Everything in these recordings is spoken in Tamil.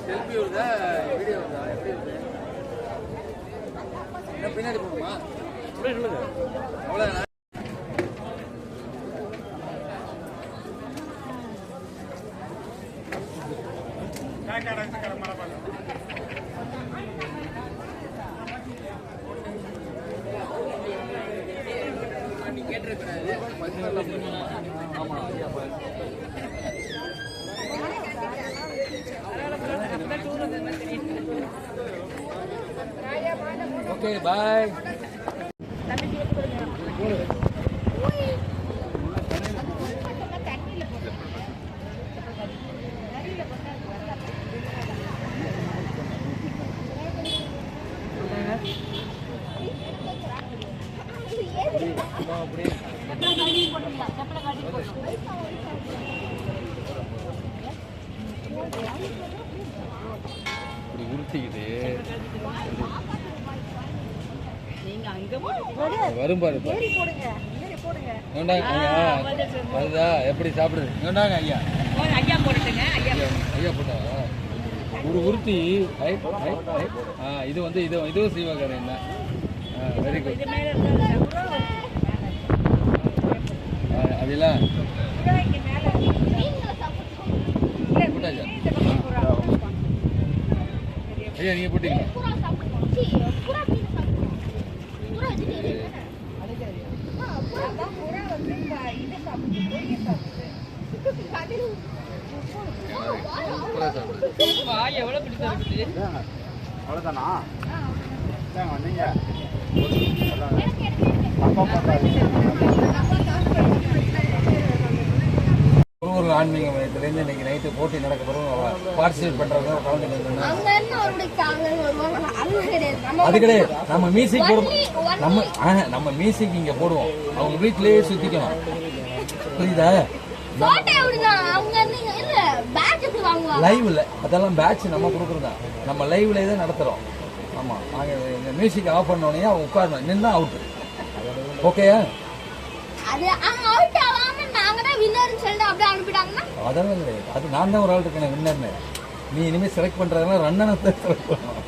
செல்ஃபி வருதா வீடியோ வருதா எப்படி இருக்கு என்ன பின்னாடி போகணுமா அவ்வளோ நீ கேட்டிருக்கிறாரு ஆமாம் ஓகே பாய் உருட்டிக்கிட்டு வரும் பாரு அதுதா எப்படி சாப்பிடுது வேண்டாங்க ஐயா ஐயா போட்டா ஒரு உருட்டி இது வந்து இதுவும் செய்வாங்க என்ன வெரி குட் அதெல்லாம் போட்டாச்சா ஐயா நீங்க போட்டீங்களா எவ்வளவு பிடிச்சா இருக்குது அவ்வளவுதானா நீங்க ஒரு ஆன்மீக மையத்திலேருந்து இன்னைக்கு நைட்டு போட்டி நடக்க பிறகு பார்ட்டிசிபேட் பண்றவங்க கலந்துக்கணும். அது கிடையாது, நம்ம மியூசிக் போடுவோம், நம்ம மியூசிக் இங்க போடுவோம், அவங்க வீட்டிலேயே சுத்திக்கணும். புரியுதா? லைவ் இல்ல, அதெல்லாம் பேட்ச் நம்ம கொடுக்குறதா, நம்ம லைவ்ல தான் நடத்துறோம். ஆமா, நாங்க இந்த மியூசிக் ஆஃப் பண்ணோடனே அவங்க உட்காரணும், நின்னா அவுட். ஓகேயா? அதெல்லாம் கிடையாது, அது நான் தான் ஒரு ஆள் இருக்கேன் வின்னர்னு. நீ இனிமே செலக்ட் பண்றதுனா ரன்னனை செலக்ட் பண்ணணும்.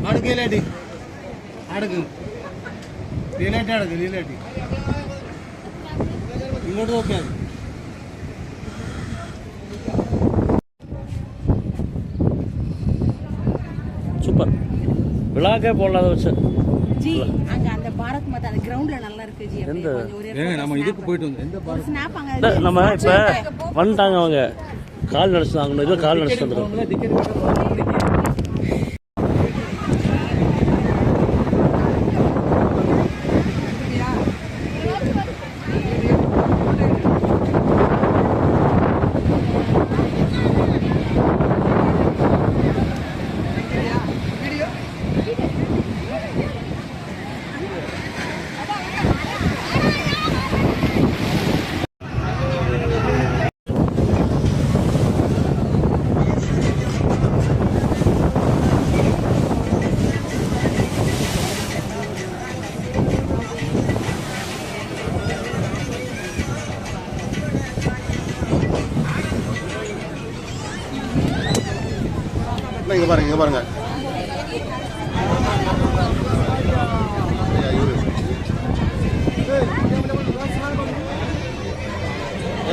അടുക്കയിലാട്ടി അടുക്ക് ലീലാട്ടി അടുക്ക് ലീലാട്ടി ഇങ്ങോട്ട് നോക്കിയാൽ சூப்பர் விழாக்கே போடலாத வச்சு ஜி அங்க அந்த பாரத் மாதா அந்த கிரவுண்ட்ல நல்லா இருக்கு ஜி எந்த நம்ம இதுக்கு போயிட்டு வந்து எந்த பாரத் ஸ்னாப் அங்க நம்ம இப்ப வந்துட்டாங்க அவங்க கால் நடச்சுதாங்க இது கால் நடச்சு வந்துடும் டிக்கெட் இங்க பாருங்க இங்க பாருங்க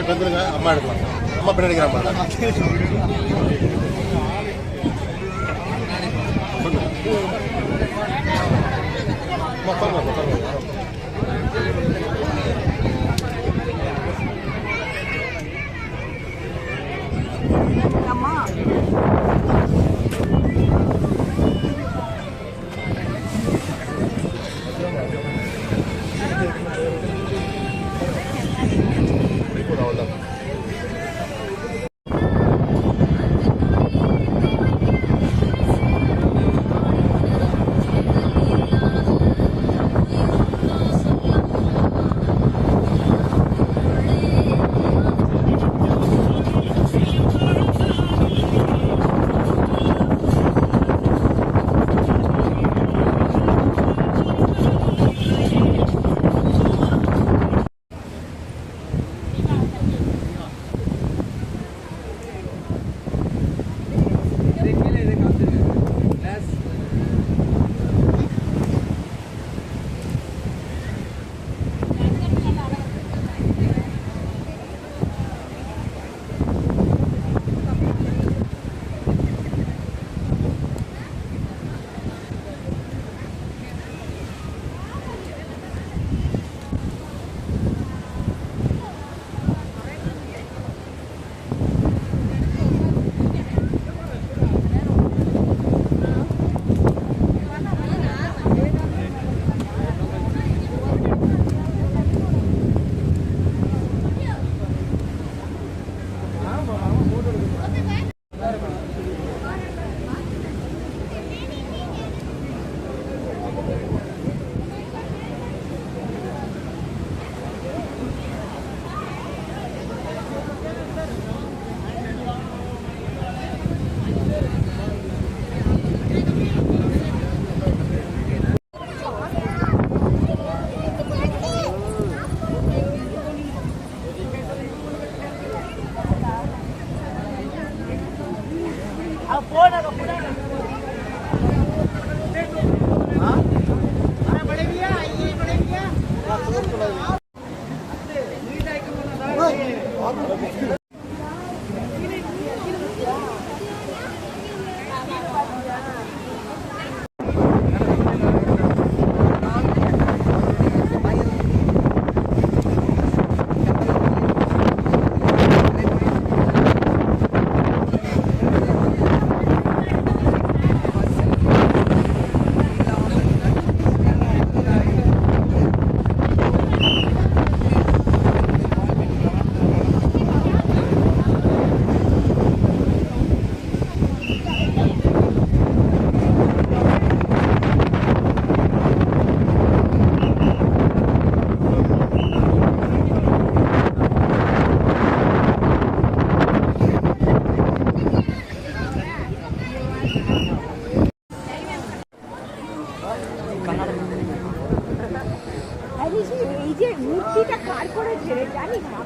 வந்துருங்க அம்மா எடுக்கலாம் அம்மா பின்னாடி அம்மா போன এই যে মূর্তিটা কার করেছে জানি না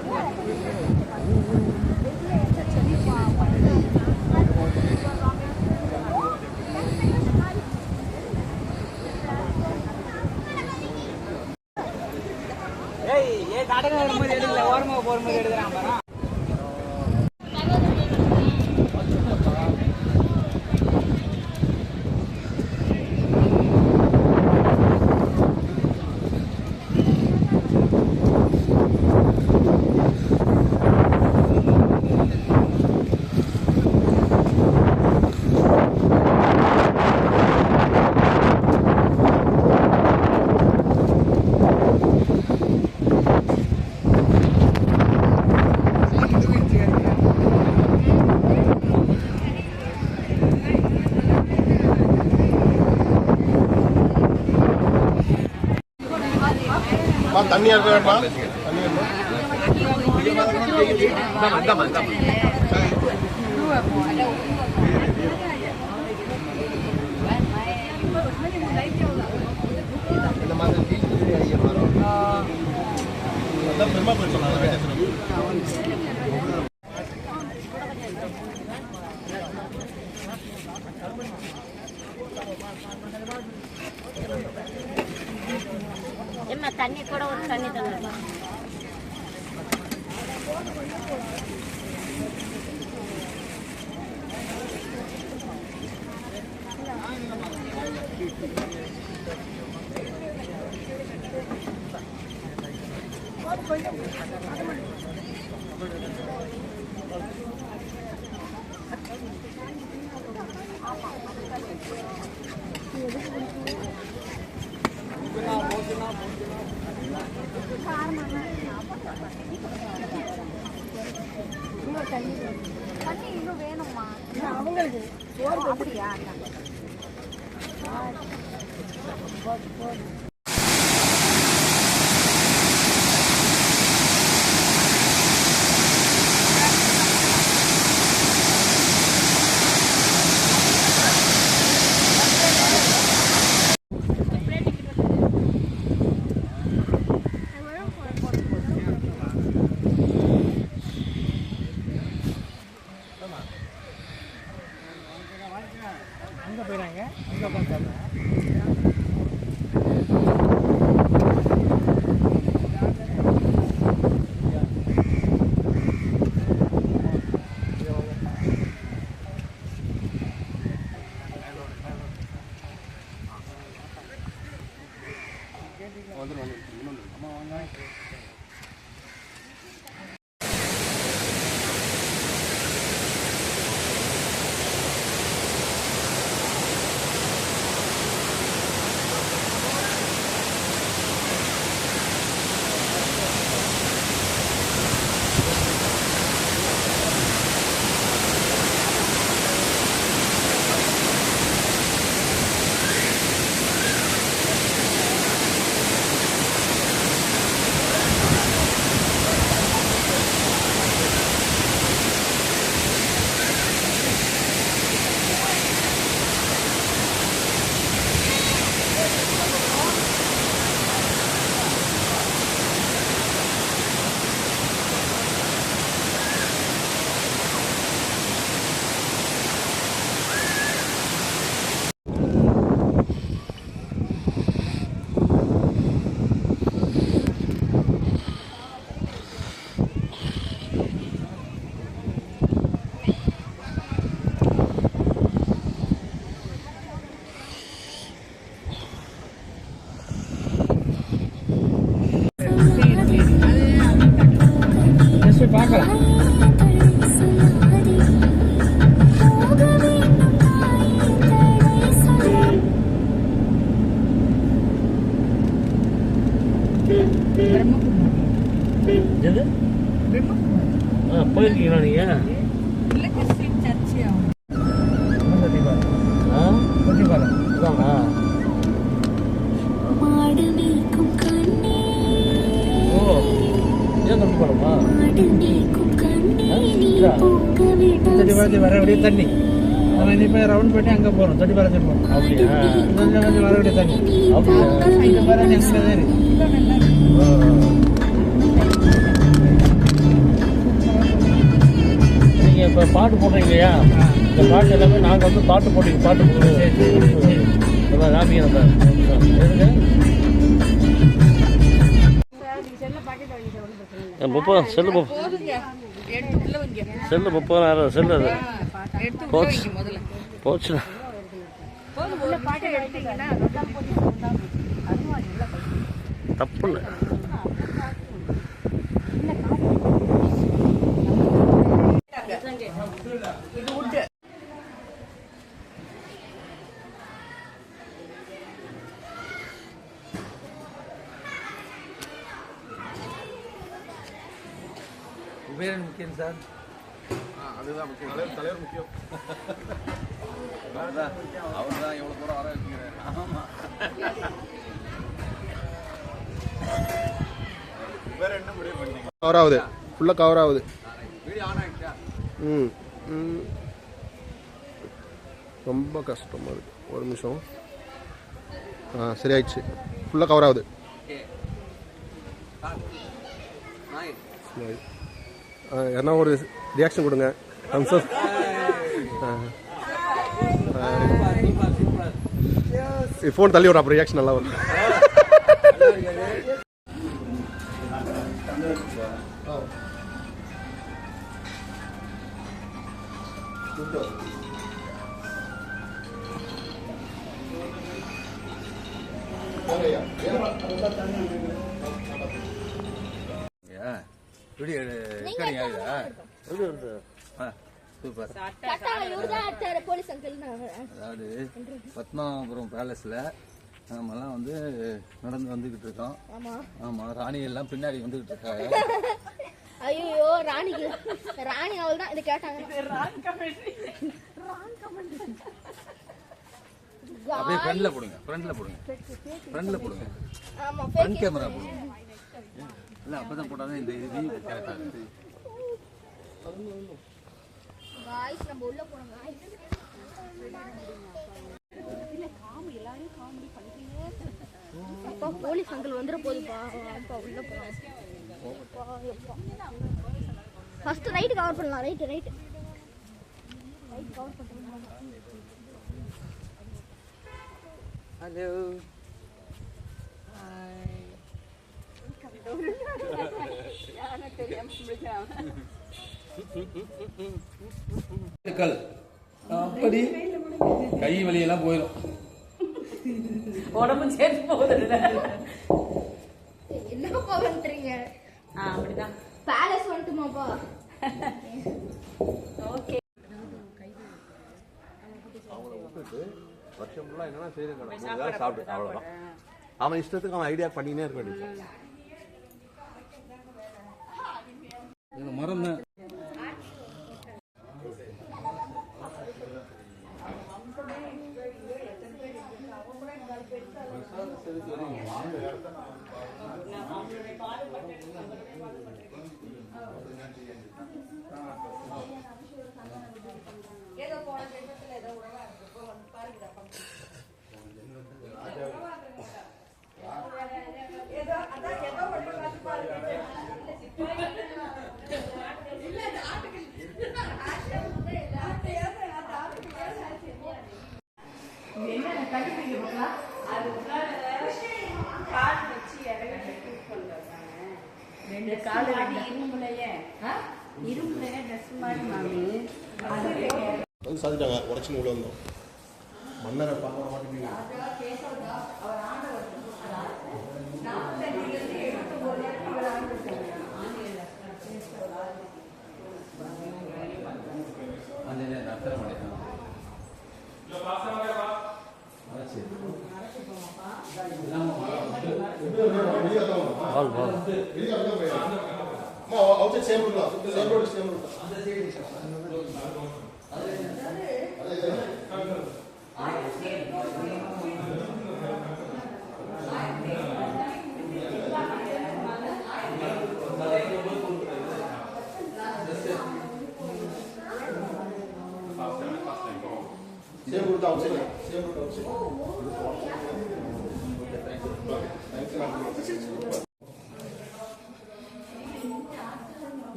தண்ணி இருக்கா பெருமா போய் சொன்னாங்க தண்ணி கூட ஒரு தண்ணி தண்ணி தண்ணி இன்னும் வேணுமா அவங்களுக்கு அப்படியா பாலாஜி வரக்கூடிய தண்ணி. ஆனால் இனிமே ரவுண்ட் பண்ணி அங்கே போகிறோம், தொட்டி பாலாஜி போகிறோம். அப்படியா? கொஞ்சம் கொஞ்சம் வரக்கூடிய தண்ணி. அப்படியா? இந்த பாலாஜி அங்கே தான் இருக்கு. நீங்கள் இப்போ பாட்டு போடுறீங்க இல்லையா? இந்த பாட்டு எல்லாமே நாங்கள் வந்து பாட்டு போடுறீங்க, பாட்டு போடுவோம். அதான் காமிங்க நம்ம எதுங்க? முப்பது செல்லு செல்லு 30,000 செல்லு அது போச்சு போச்சுண்ணா. தப்பு இல்லை. குபேரன் முக்கியம் சார். அதுதான் முக்கியம். தலைவர் முக்கியம். அவர் தான் எவ்வளோ தூரம் வர வைக்கிறார். ஆமாம். வேற என்ன முடிவு பண்ணீங்க? கவர் ஆகுது, ஃபுல்லாக கவர் ஆகுது. வீடியோ ஆன் ஆகிடுச்சா? ரொம்ப கஷ்டமாக இருக்குது. ஒரு நிமிஷம். சரி ஆயிடுச்சு, ஃபுல்லாக கவர் ஆகுது. யாருன்னா ஒரு ரியாக்ஷன் கொடுங்க. ஃபோன் தள்ளி வரும், அப்புறம் ரியாக்ஷன் நல்லா வரும். வீடியோ ரெக்கார்டிங் ஆகுதா? சூப்பர். அதாவது பத்மாபுரம் பேலஸ்ல நம்மலாம் வந்து நடந்து வந்துகிட்டு இருக்கோம். ஆமா, ராணி எல்லாம் பின்னாடி வந்துகிட்டு இருக்காங்க. ஐயோ, ராணி அவள் தான் இதை கேட்டாங்க. அப்படியே ஃப்ரண்ட்ல போடுங்க, ஃப்ரண்ட்ல போடுங்க. ஆமா, ஃப்ரண்ட் கேமரா போடுங்க. இல்ல அப்பதான் போட்டாதான் இந்த இது கரெக்டா இருக்கு. गाइस நம்ம உள்ள போறோம் गाइस. இல்ல காமெடி எல்லாரும் காமெடி பண்றீங்க. அப்பா போலீஸ் அங்கிள் வந்துற போதுப்பா. அப்பா உள்ள போலாம். ஃபர்ஸ்ட் ரைட் கவர் பண்ணலாம். ரைட் கவர் பண்ணலாம். ஹலோ. அப்படி கை வலியெல்லாம் போயிடும். உடம்பு சேர்த்து போகுது. என்னப்பா பண்றீங்க? அப்படிதான் பேலஸ் வந்துட்டுமாப்பா? ஓகே. வருஷம் ஃபுல்லாக என்னன்னா செய்யணும், சாப்பிட்டு அவ்வளோதான். அவன் இஷ்டத்துக்கு அவன் ஐடியா பண்ணினே இருக்க வேண்டியது. மரம் தான். சாதிட்டாங்க, உடச்சுன்னு உள்ள வந்தோம். மன்னரை பார்க்க மாட்டேங்க. Same road route outside. Same route outside.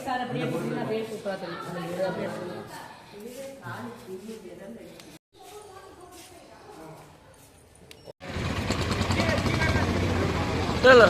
Sir அப்படியே அப்படியே சூப்பரா தெரியும் அப்படியே Hello.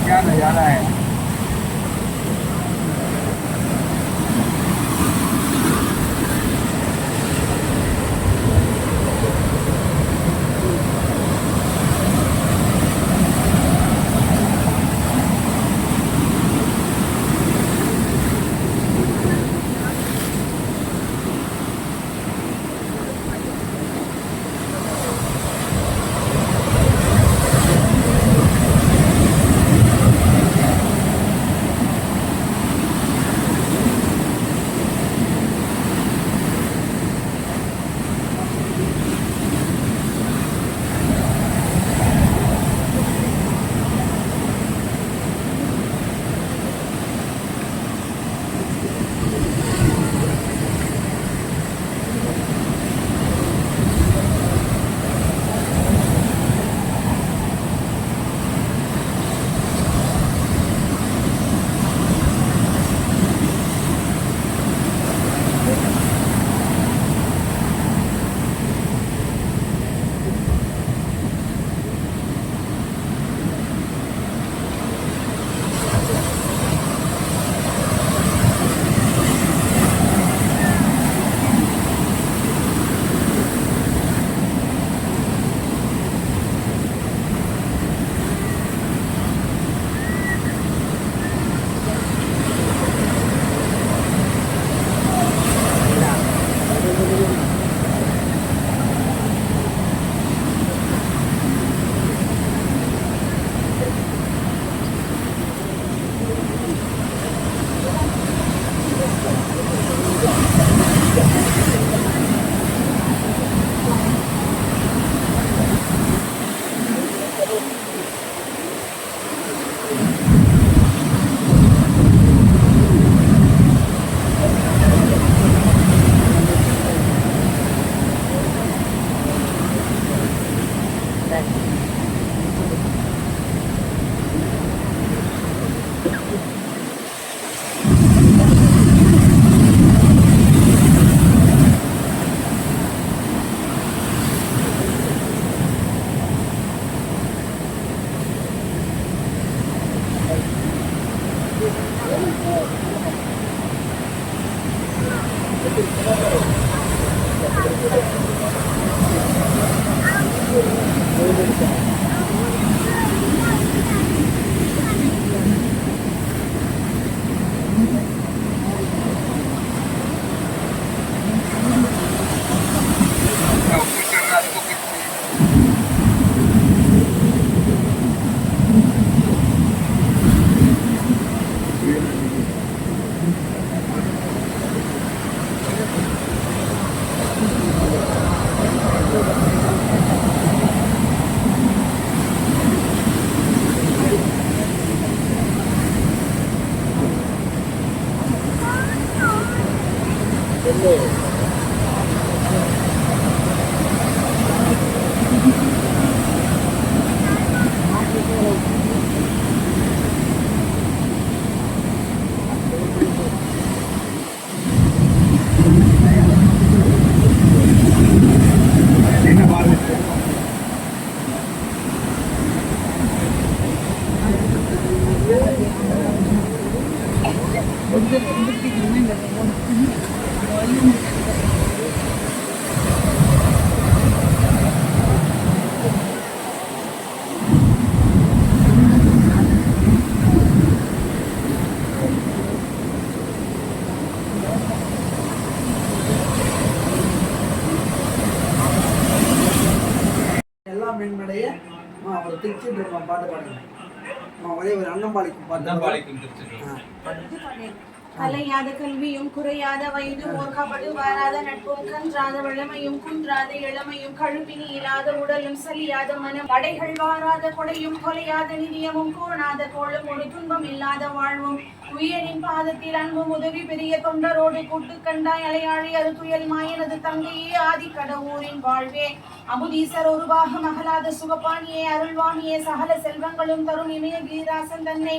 क्या नज़ारा है। மின்மடைய ஒரு திருச்சி பாட்டு பாடுங்க ஒரே ஒரு அன்னம்பாளிக்கும் பாட்டு. கலையாத கல்வியும் குறையாத வயதும் ஓர்க்கப்படு வாராத நட்பும் கன்றாத வளமையும் குன்றாத இளமையும் கழுப்பினி இல்லாத உடலும் சலியாத மனம் படைகள் வாராத கொடையும் கொலையாத நிதியமும் கோணாத கோளும் ஒரு துன்பம் இல்லாத வாழ்வும் உயரின் பாதத்தில் அன்பும் உதவி பெரிய தொண்டரோடு கூட்டு கண்டாய் அலையாழி அது துயல் மாயனது தங்கையே ஆதி கடவுரின் வாழ்வே அமுதீசர் ஒரு பாகம் அகலாத சுகப்பாணியே அருள்வாணியே சகல செல்வங்களும் தரும் இமய கீராசன் தன்னை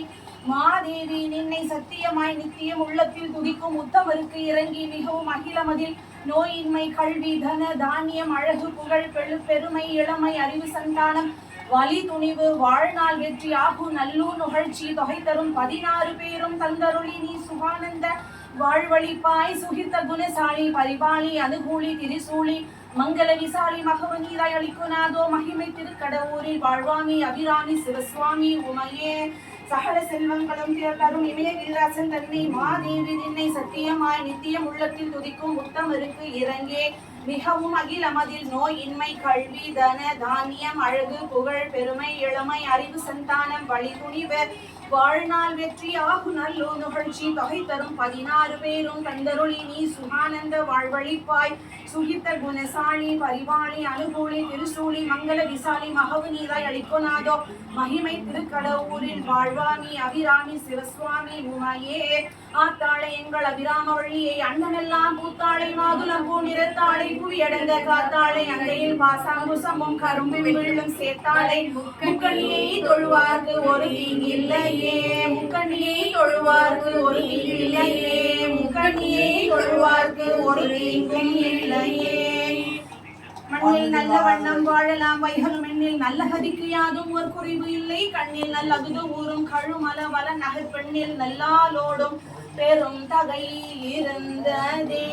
மாதேவி நின்னை சத்தியமாய் நித்தியம் உள்ளத்தில் துதிக்கும் உத்தமருக்கு இறங்கி மிகவும் அகிலமதில் நோயின்மை கல்வி தன தானியம் அழகு புகழ் பெருமை இளமை அறிவு சந்தானம் வலி துணிவு வாழ்நாள் வெற்றி ஆகு நல்லூர் நுகழ்ச்சி தொகை தரும் 16 பேரும் தந்தருளி நீ சுகானந்த வாழ்வழிப்பாய் சுகித்த குணசாலி பரிபாலி அனுகூலி திரிசூலி மங்கள விசாலி மகவநீராய் அளிக்குநாதோ மகிமை திருக்கடவுரில் வாழ்வாமி அபிராமி சிவசுவாமி உமையே சகல செல்வங்களும் தரும் இமய கிரிராசன் தன்னை மாதேவி நின்னை சத்தியமாய் நித்தியம் உள்ளத்தில் துதிக்கும் உத்தமருக்கு இறங்கே மிகவும் அகிலமதில் நோய் இன்மை கல்வி தன தானியம் அழகு புகழ் பெருமை இளமை அறிவு சந்தானம் வழி துணிவு வாழ்நாள் வெற்றி ஆகு நல்லோ நுகழ்ச்சி தொகை தரும் 16 பேரும் தந்தருளி நீ சுகானந்த வாழ்வழிப்பாய் சுகித்த குணசாலி பரிவாளி அனுகூலி திருசூலி மங்கள விசாலி மகவு நீராய் அளிக்குநாதோ மகிமை திருக்கடவுரில் வாழ்வாமி அபிராமி சிவசுவாமி உமையே ஆத்தாளை எங்கள் அபிராம வழியை அண்ணனெல்லாம் பூத்தாளை மாதுளம் பூ நிறத்தாளை புவியடங்க காத்தாளை அங்கையில் பாசாங்குசமும் கரும்பு வெள்ளும் சேர்த்தாளை முக்கணியை தொழுவார்க்கு ஒரு தீங்கில்லையே முக்கணியை தொழுவார்க்கு ஒரு தீங்கில்லையே முக்கணியை தொழுவார்க்கு ஒரு தீங்கும் இல்லையே மண்ணில் நல்ல வண்ணம் வாழலாம் வைகளும் எண்ணில் நல்ல கதிக்கு யாதும் ஒரு குறைவு இல்லை கண்ணில் நல்ல அகுது ஊரும் கழுமல வல நகர் பெண்ணில் நல்லாலோடும் பெரும் தகை இருந்ததே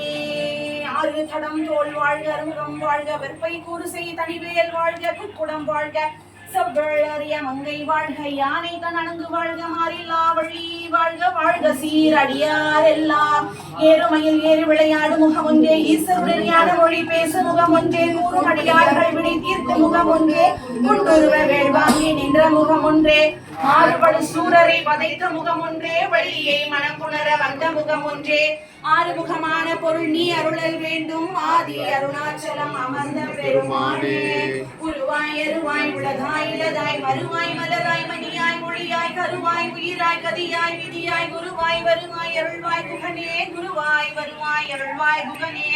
ஆறு தடம் தோல் வாழ்க அருமுகம் வாழ்க வெற்பை கூறுசை தனிவேல் வாழ்க குக்குடம் வாழ்க செவ்வழிய மங்கை வாழ்க யானை தன் அணங்கு வாழ்க மாறில்லா வழி வாழ்க வாழ்க சீரடியார் எல்லாம் ஏறுமையில் ஏறு விளையாடு முகம் ஒன்றே ஈஸ்வருடன் ஞான மொழி பேசு முகம் ஒன்றே 100 அடியார்கள் விடை தீர்த்து முகம் ஒன்றே குண்டுருவ வேள்வாங்கி நின்ற முகம் ஒன்றே மாறுபடு சூரரை பதைத்த முகம் ஒன்றே வள்ளியை மனப்புணர வந்த முகம் ஒன்றே ஆறுமுகமான பொருள் நீ அருளல் வேண்டும் ஆதி அருணாச்சலம் அமர்ந்த பெருமானே உருவாய் அருவாய் உலகாய் இலதாய் மறுவாய் மலராய் மணியாய் மொழியாய் கருவாய் உயிராய் கதியாய் விதியாய் குருவாய் வருவாய் அருள்வாய் குகனே குருவாய் வருவாய் அருள்வாய் குகனே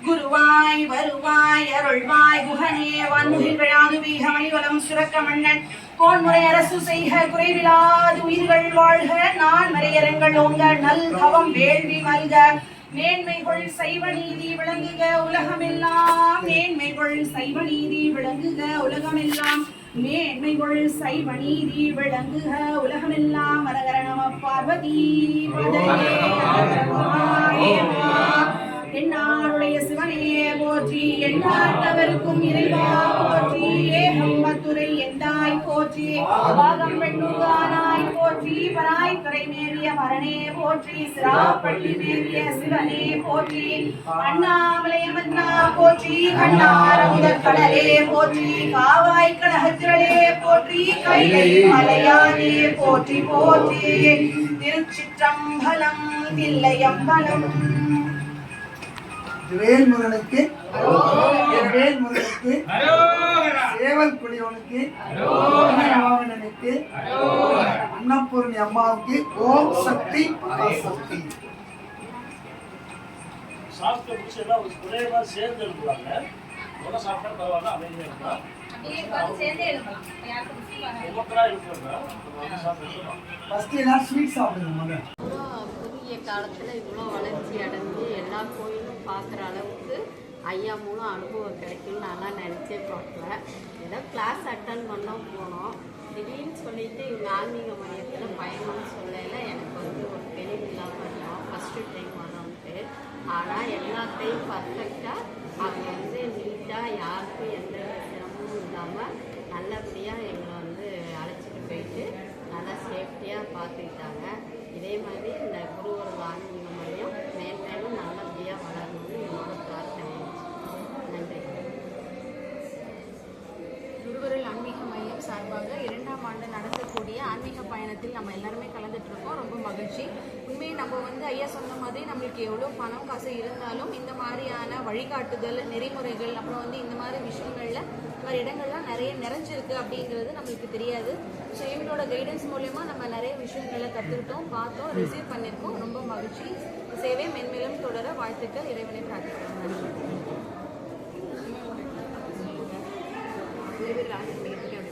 குருவாய் வருவாய் அருள்வாய் குகனே வான்முகில் விழாது வீகமணி வலம் சுரக்க மன்னன் கோன்முறை அரசு செய்க குறைவிலாது உயிர்கள் வாழ்க நான் மறையரங்கள் ஓங்க நல் தவம் வேள்வி மல்க மேன்மைகள் சைவ நீதி விளங்குக உலகமெல்லாம் மேன்மைகள் சைவ நீதி விளங்குக உலகமெல்லாம் மேன்மைகள் சைவ நீதி விளங்குக உலகமெல்லாம் அரகர நம பார்வதி என்னாருடைய சிவனே போற்றி எண்ணாட்டவருக்கும் இறைவா போற்றி ஏகம்பத்துரை எந்தாய் போற்றி பாகம் பெண்ணுகானாய் போற்றி பராய் துறை மேவிய மரணே போற்றி சிராப்பள்ளி மேவிய சிவனே போற்றி அண்ணாமலை மன்னா போற்றி கண்ணார முதற் கடலே போற்றி காவாய் கனகத்திரளே போற்றி கைலை மலையானே போற்றி போற்றி திருச்சிற்றம்பலம் தில்லையம்பலம் வேல்முருகனுக்கு வேல்முருகனுக்கு சேவல் குடியோனுக்கு ராவணனுக்கு அன்னபூர்ணி அம்மாவுக்கு ஓம் சக்தி பராசக்தி. சாப்பிட்ட முடிச்செல்லாம் ஒரே மாதிரி சேர்ந்து எழுதுவாங்க. எவ்வளோ சாப்பிட்டா பரவாயில்ல, அமைதியாக இருக்கலாம். ஃபர்ஸ்ட் எல்லாம் ஸ்வீட் சாப்பிடுங்க முதல்ல. குறுகிய காலத்தில் இவ்வளோ வளர்ச்சி அடைஞ்சு எல்லா கோயிலும் பார்க்குற அளவுக்கு ஐயா மூலம் அனுபவம் கிடைக்கும்னு நான்லாம் நினச்சே பார்க்கல. ஏதோ கிளாஸ் அட்டன் பண்ணோம் போனோம். திடீர்னு சொல்லிட்டு இவங்க ஆன்மீக மையத்தில் பயணம்னு சொல்லல எனக்கு வந்து ஒரு தெளிவு இல்லாமல் இருந்தோம். ஃபஸ்ட்டு டைம் வரோன்ட்டு. ஆனால் எல்லாத்தையும் பர்ஃபெக்டாக அவங்க வந்து நீட்டாக யாருக்கும் எந்த சிரமமும் இல்லாமல் நல்லபடியாக எங்களை வந்து அழைச்சிட்டு போயிட்டு நல்லா சேஃப்டியாக பார்த்துக்கிட்டாங்க. இதே மாதிரி இந்த குருவர்கள் ஆன்மீக மையம் மேலும் நல்லபடியாக வளரணும்னு என்னோட பிரார்த்தனை. நன்றி. குருவர்கள் சார்பாக 2ஆம் ஆண்டு நடத்தக்கூடிய ஆன்மீக பயணத்தில் நம்ம எல்லாருமே கலந்துட்டு இருக்கோம். ரொம்ப மகிழ்ச்சி. உண்மையை நம்ம வந்து ஐயா சொன்ன மாதிரி நம்மளுக்கு எவ்வளோ பணம் காசு இருந்தாலும் இந்த மாதிரியான வழிகாட்டுதல், நெறிமுறைகள், அப்புறம் வந்து இந்த மாதிரி விஷயங்கள்ல இந்த மாதிரி இடங்கள்லாம் நிறைய நிறைஞ்சிருக்கு அப்படிங்கிறது நம்மளுக்கு தெரியாது. ஸோ இவங்களோட கைடன்ஸ் மூலயமா நம்ம நிறைய விஷயங்களை கற்றுக்கிட்டோம், பார்த்தோம், ரிசீவ் பண்ணியிருக்கோம். ரொம்ப மகிழ்ச்சி. சேவை மென்மேலும் தொடர வாழ்த்துக்கள். இறைவனை பிரார்த்திக்கிறோம்.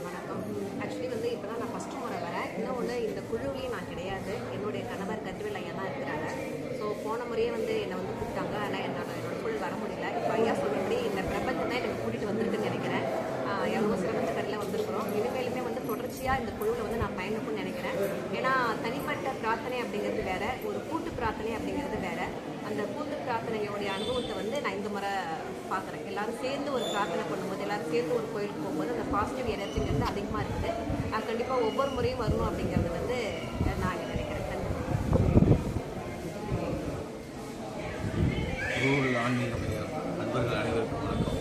வணக்கம். ஆக்சுவலி வந்து இப்போ தான் நான் ஃபஸ்ட்டு முறை வரேன். இன்னொன்று இந்த குழுவிலையும் நான் கிடையாது. என்னுடைய கணவர் கதிர்வேல் ஐயா தான் இருக்கிறாங்க. ஸோ போன முறையே வந்து என்னை வந்து கூப்பிட்டாங்க. ஆனால் என்னோட குழு வர முடியல. இப்போ ஐயா சொன்னபடி இந்த பிரபஞ்சம் தான் எனக்கு கூட்டிகிட்டு வந்திருக்குன்னு நினைக்கிறேன். எவ்வளோ சிரமத்து கடையில் வந்திருக்கிறோம். இனிமேலுமே வந்து தொடர்ச்சியாக இந்த குழுவில் வந்து நான் பயணிக்கணும்னு நினைக்கிறேன். ஏன்னா தனிப்பட்ட பிரார்த்தனை அப்படிங்கிறது வேறு, ஒரு கூட்டு பிரார்த்தனை அப்படிங்கிறது வேறு. அந்த கூட்டு பிரார்த்தனையோடைய அனுபவத்தை வந்து நான் இந்த முறை பார்க்குறேன். எல்லோரும் சேர்ந்து ஒரு பிரார்த்தனை பண்ணும்போது, எல்லோரும் சேர்ந்து ஒரு கோயிலுக்கு போகும்போது அந்த பாசிட்டிவ் எனர்ஜிங்கிறது அதிகமாக இருக்குது. அது கண்டிப்பாக ஒவ்வொரு முறையும் வரணும் அப்படிங்கிறது வந்து நான் நினைக்கிறேன். குருவுருள் ஆன்மீக பயணம் நண்பர்கள் அனைவருக்கும் வணக்கம்.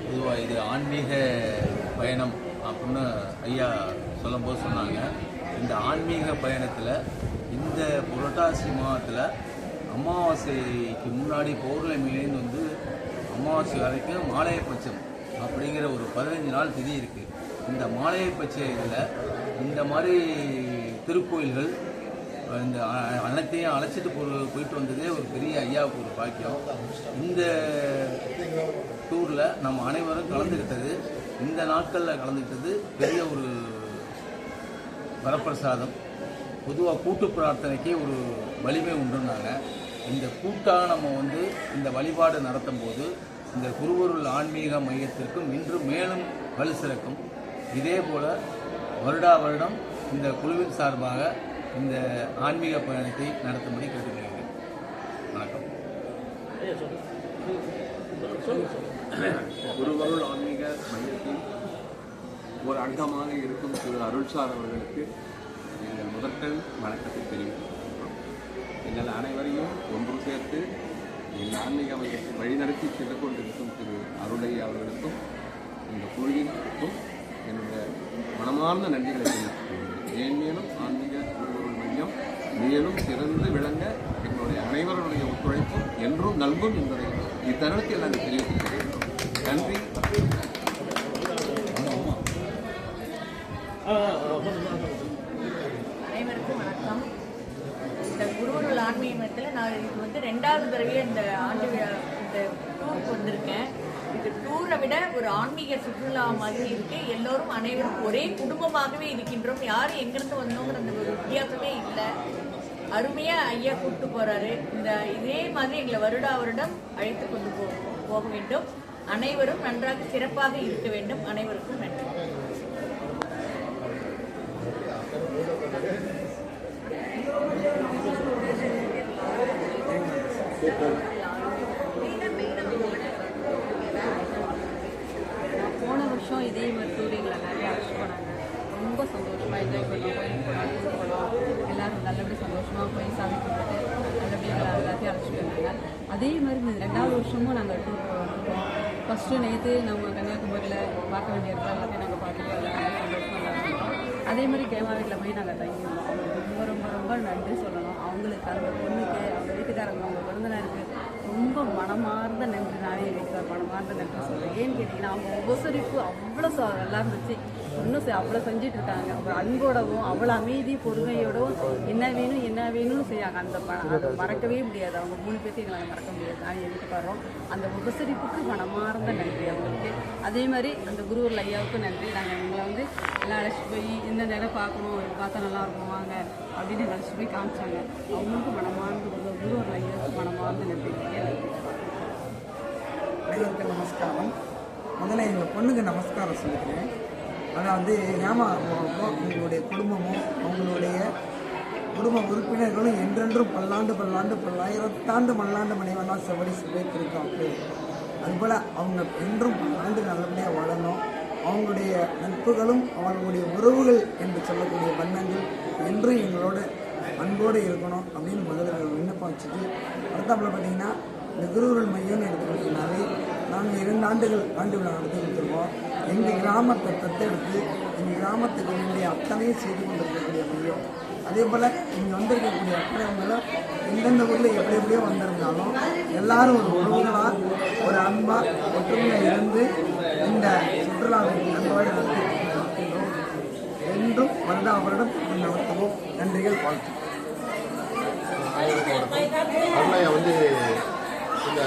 பொதுவாக இது ஆன்மீக பயணம் அப்படின்னு ஐயா சொல்லும்போது சொன்னாங்க. இந்த ஆன்மீக பயணத்தில் இந்த புரட்டாசி மாதத்தில் அமாவாசைக்கு முன்னாடி பௌர்ணமியிலேருந்து வந்து அமாவாசை வரைக்கும் மாலையபட்சம் அப்படிங்கிற ஒரு 15 நாள் திதி இருக்குது. இந்த மாலையபட்ச இதில் இந்த மாதிரி திருக்கோயில்கள் இந்த அனைத்தையும் அழைச்சிட்டு போயிட்டு வந்ததே ஒரு பெரிய ஐயாவுக்கு ஒரு பாக்கியம். இந்த டூரில் நம்ம அனைவரும் கலந்துக்கிட்டது, இந்த நாட்களில் கலந்துக்கிட்டது பெரிய ஒரு வரப்பிரசாதம். பொதுவாக கூட்டு பிரார்த்தனைக்கே ஒரு வலிமை உண்டுன்னாங்க. இந்த கூட்டாக நம்ம வந்து இந்த வழிபாடு நடத்தும் போது இந்த குருவருள் ஆன்மீக மையத்திற்கும் இன்று மேலும் வலு சிறக்கும். இதே போல் வருடா வருடம் இந்த குழுவின் சார்பாக இந்த ஆன்மீக பயணத்தை நடத்தும்படி கேட்டுக்கொள்கிறேன். வணக்கம். குருவருள் ஆன்மீக மையத்தின் ஒரு அங்கமாக இருக்கும் திரு அருள்சார் அவர்களுக்கு எங்கள் முதற்கண் வணக்கத்தை தெரிவித்துக் கொள்கிறோம். எங்கள் அனைவரையும் ஒன்று சேர்த்து எங்கள் ஆன்மீக மையத்தை வழிநடத்தி சென்று கொண்டிருக்கும் திரு அருளையா அவர்களுக்கும் இந்த குழுவினருக்கும் என்னுடைய மனமார்ந்த நன்றிகளை தெரிவித்துக் கொள்கிறேன். ஏன் மேலும் ஆன்மீக குருவருள் மையம் மேலும் சிறந்து விளங்க எங்களுடைய அனைவருடைய ஒத்துழைப்பு என்றும் நல்கும் என்பதை இத்தருணத்தில் நாங்கள் தெரிவித்துக் கொள்கிறோம். நன்றி. அனைவருக்கும் வணக்கம். இந்த குருவருள் ஆன்மீக மையத்தில் நான் இது வந்து 2வது தடவையாக இந்த ஆண்டு இந்த டூருக்கு வந்திருக்கேன். இது டூரை விட ஒரு ஆன்மீக சுற்றுலா மாதிரி இருக்கு. எல்லோரும் அனைவரும் ஒரே குடும்பமாகவே இருக்கின்றோம். யாரும் எங்கிருந்து வந்தோங்கிற அந்த ஒரு வித்தியாசமே இல்லை. அருமையாக ஐயா கூப்பிட்டு போறாரு. இதே மாதிரி எங்களை வருடா வருடம் அழைத்து கொண்டு போக வேண்டும். அனைவரும் நன்றாக சிறப்பாக இருக்க வேண்டும். அனைவருக்கும் நன்றி. போன வருஷம் இதே மாதிரி டூரிங்கில் நிறைய அழைச்சிட்டு போனாங்க. ரொம்ப சந்தோஷமாக என்ஜாய் பண்ணோம். கோயிலுக்கு போனோம். எல்லோரும் நல்லபடியாக சந்தோஷமாக போய் சாமி கும்பிட்டு நல்லபடியாக எல்லாத்தையும் அழைச்சிட்டு வந்தாங்க. அதே மாதிரி இந்த 2வது வருஷமும் நாங்கள் டூர் வந்துருக்கோம். ஃபஸ்ட்டு நேற்று நம்ம கன்னியாகுமரியில் பார்க்க வேண்டிய இடத்துல எல்லாத்தையும் நாங்கள் பார்த்துட்டு எல்லாம் சந்தோஷமாக இருந்தோம். அதே மாதிரி கேமாவீட்டில் போய் நாங்கள் தங்கியிருந்தோம். அவங்களுக்கு ரொம்ப ரொம்ப ரொம்ப நன்றி சொல்லணும். அவங்களுக்கு அந்த பொண்ணுக்கு அவங்க வீட்டுக்காரங்க அவங்க விருந்தினருக்கு ரொம்ப மனமார்ந்த நன்றி. நானே வீட்டுக்கார மனமார்ந்த நன்றி சொல்கிறேன். ஏன்னு கேட்டிங்கன்னா அவங்க உபசரிப்பு அவ்வளோ நல்லா இருந்துச்சு. இன்னும் அவ்வளோ செஞ்சுட்டு இருக்காங்க. அவ்வளோ அன்போடவும் அவ்வளோ அமைதி பொறுமையோடவும் என்ன வேணும்னு செய்யாங்க. அதை மறக்கவே முடியாது. அவங்க 3 பேர்த்தையும் எங்களால் மறக்க முடியாது. நான் என் வீட்டுக்காரோம் அந்த உபசரிப்புக்கு மனமார்ந்த நன்றி அவங்களுக்கு. அதே மாதிரி அந்த குருவருள் ஐயாவுக்கும் நன்றி. நாங்கள் எங்களை வந்து எல்லாம் அழைச்சிட்டு போய் இந்த நேரம் பார்க்கணும், பார்த்தா நல்லா இருக்கும் வாங்க அப்படின்னு அழைச்சிட்டு போய் காமிச்சாங்க. அவங்களுக்கும் மனமார்ந்த குருவருள் ஐயாவுக்கு மனமார்ந்த நன்றி. அனைவருக்கும் நமஸ்காரம். முதல்ல எங்கள் பொண்ணுக்கு நமஸ்காரம் சொல்லிக்கிறேன். அதாவது ஏமா உங்களுடைய குடும்பமும் அவங்களுடைய குடும்ப உறுப்பினர்களும் என்றென்றும் பல்லாயிரத்தாண்டு மல்லாண்டு மனைவெல்லாம் செவடி சுவைத்திருக்காங்க. அதுபோல் அவங்க என்றும் பல்லாண்டு நல்லபடியாக வாழணும். அவங்களுடைய நட்புகளும் அவங்களுடைய உறவுகள் என்று சொல்லக்கூடிய பந்தங்கள் என்றும் எங்களோட அன்போடு இருக்கணும் அப்படின்னு முதல்ல விண்ணப்பம் வச்சுட்டு அடுத்தாப்புல பார்த்தீங்கன்னா இந்த குருவருள் மையம்னு எடுத்துக்கிட்டீங்கன்னாவே நாங்கள் 2 ஆண்டுகள் ஆண்டு விழா நடத்தி கொடுத்துருவோம். எங்கள் கிராமத்தை தத்தெடுத்து எங்கள் கிராமத்துக்கு வேண்டிய அத்தனையும் செய்து கொண்டிருக்கக்கூடிய மையம். அதே போல் இங்கே வந்திருக்கக்கூடிய அத்தனைவங்களும் எந்தெந்த ஊரில் எப்படி எப்படியோ வந்திருந்தாலும் எல்லாரும் ஒரு உறவுகளாக ஒரு அன்பாக ஒற்றுமையாக இருந்து இந்த சுற்றுலாவை நன்றாக நடத்திருக்கின்றோம். என்றும் வருடா வருடம் நடத்துவோம். நன்றிகள், வாழ்த்து. அருளையா வந்து இந்த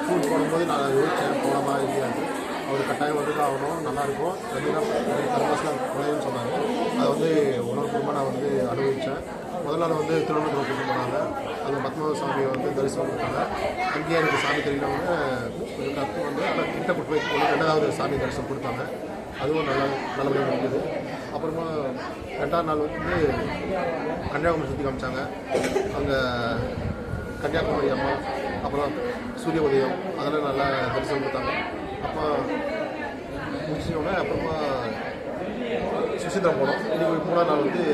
டூர் போடும்போது நான் யோசிச்சேன் போகலாமா இல்லையான்னு. அவர் கட்டாயம் வந்து தான் ஆகணும், நல்லாயிருக்கும், தர்மஸ்லாம் குறையும்னு சொன்னாங்க. அதை வந்து உணர்வுபூர்வமாக நான் வந்து அனுபவித்தேன். முதல் நாள் வந்து திருவண்ணாமலை கூட்டு போனாங்க. அந்த பத்மநாப சாமியை வந்து தரிசனம் கொடுத்தாங்க. அங்கேயே எனக்கு சாமி தெரியலவங்க கற்று வந்து அதை கிட்ட கூட்டு போய் கொண்டு 2வது சாமி தரிசனம் கொடுத்தாங்க. அதுவும் நல்லபடியாக முடிஞ்சது. அப்புறமா 2வது நாள் வந்து கன்னியாகுமரி சுற்றி காமிச்சாங்க. அங்கே கன்னியாகுமரி அம்மா, அப்புறம் சூரிய உதயம், அதெல்லாம் நல்லா தரிசனம் கொடுத்தாங்க. அப்போ முடிச்சோடனே அப்புறமா சுசீந்திரம் போனோம். இன்றைக்கி 3ஆம் நாள் வந்து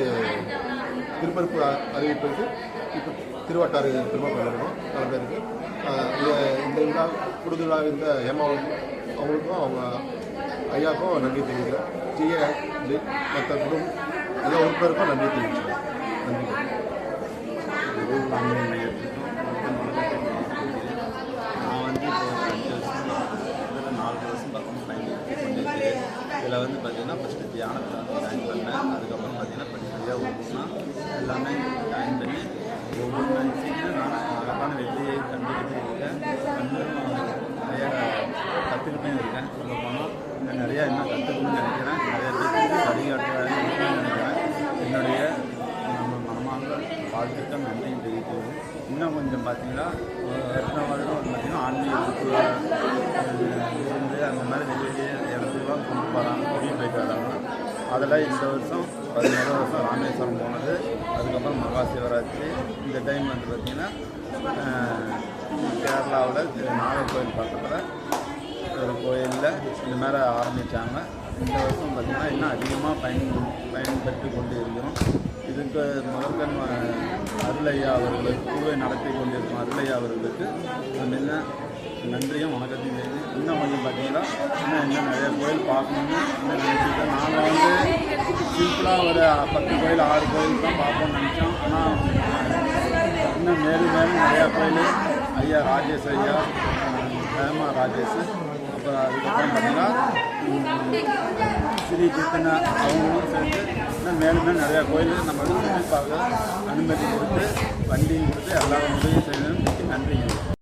திருப்பரப்பு அறிவிப்பிற்கு இப்போ திருவாட்டாறு பெருமாள் கோயில் இருக்கணும். நல்ல பேருக்கு இந்த விழா கூடுதலா இருந்த அவங்களுக்கும் அவங்க ஐயாவுக்கும் நன்றி தெரிவிக்கிறேன். மற்ற குடும்பம் எல்லா உறுப்பினருக்கும் நன்றி தெரிவிக்கிறேன். நன்றி. நான் வந்து இப்போ 4 வருஷம் பக்கம் பண்ணியிருக்கேன். இதில் வந்து பார்த்திங்கன்னா ஃபஸ்ட்டு தியானத்தில் வந்து ஜாயின் பண்ணேன். அதுக்கப்புறம் பார்த்திங்கன்னா படிப்படியாக ஒவ்வொன்றா எல்லாமே ஜாயின் பண்ணி ஒவ்வொரு விஷயத்தையும் நான் அழகான வெற்றியை கண்டுக்கிட்டு இருக்கேன். நிறையா கற்றுக்கிட்டே இருக்கேன். சொல்ல போனால் இன்னும் நிறையா இன்னும் கற்றுக்கணும்னு நினைக்கிறேன். நிறைய பேருக்கு வழிகாட்டுறேன்னு நினைக்கிறேன். என்னுடைய மனமார்ந்த வாழ்த்துக்கள் நன்றியும் தெரிவிக்கிறது. இன்னும் கொஞ்சம் பார்த்தீங்கன்னா எத்தனை வருடம் வந்து பார்த்திங்கன்னா ஆன்மீக சுற்றுலா இருந்து அந்த மாதிரி வெளியே இடத்துக்குலாம் கொண்டு போகிறாங்க, வெளியே போயிட்டு வராங்க. அதில் இந்த வருஷம் 11 வருஷம் ராமேஸ்வரம் போனது. அதுக்கப்புறம் மகா சிவராத்திரி. இந்த டைம் வந்து பார்த்திங்கன்னா கேரளாவில் நாகர்கோவில் பக்கத்தில் ஒரு கோயிலில் இந்த மாதிரி ஆரம்பித்தாங்க. இந்த வருஷம் பார்த்திங்கன்னா இன்னும் அதிகமாக பயன்பெற்று கொண்டு இருக்கிறோம். இதுக்கு முதற்கண் அருளையா அவர்களுக்கு குழுவை நடத்தி கொண்டிருக்கும் அருளையா அவர்களுக்கு என்ன நன்றியும் வணக்கத்தையும் தெரிஞ்சு இன்னும் கொஞ்சம் பார்த்தீங்கன்னா இன்னும் நிறைய கோயில் பார்க்கணுன்னு இன்னும் நினச்சிட்டேன். நாங்கள் வந்து சிம்பிளாக ஒரு 10 கோயில் 6 கோயில் தான் பார்ப்போம்னு நினச்சோம். ஆனால் இன்னும் மேலும் நிறையா கோயில் ஐயா ராஜேஷ் ஐயா ஹேமா ராஜேஷ், அப்புறம் அதுக்கப்புறம் பார்த்தீங்கன்னா ஸ்ரீ கிருஷ்ணா அவங்களும் சேர்ந்து இன்னும் மேலும் நிறையா கோயில் நம்ம சுற்றி பார்க்க அனுமதி கொடுத்து வண்டியும் கொடுத்து எல்லாரும் உதவி செய்யணும். நன்றிங்க.